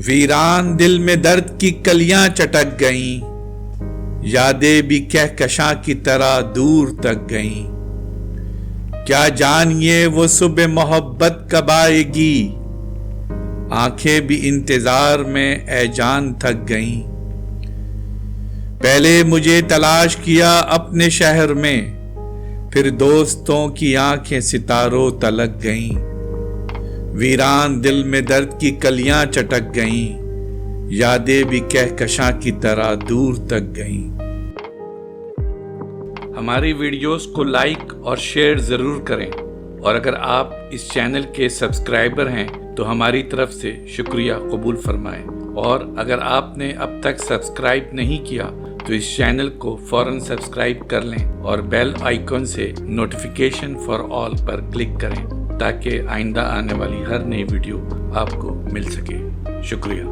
ویران دل میں درد کی کلیاں چٹک گئیں، یادیں بھی کہکشاں کی طرح دور تک گئیں۔ کیا جانیے وہ صبح محبت کب آئے گی، آنکھیں بھی انتظار میں اے جان تھک گئیں۔ پہلے مجھے تلاش کیا اپنے شہر میں، پھر دوستوں کی آنکھیں ستاروں تلک گئیں۔ ویران دل میں درد کی کلیاں چٹک گئیں، یادیں بھی کہکشاں کی طرح دور تک گئیں۔ ہماری ویڈیوز کو لائک اور شیئر ضرور کریں، اور اگر آپ اس چینل کے سبسکرائبر ہیں تو ہماری طرف سے شکریہ قبول فرمائیں، اور اگر آپ نے اب تک سبسکرائب نہیں کیا تو اس چینل کو فوراً سبسکرائب کر لیں اور بیل آئیکن سے notification for all per click کریں تاکہ آئندہ آنے والی ہر نئی ویڈیو آپ کو مل سکے۔ شکریہ۔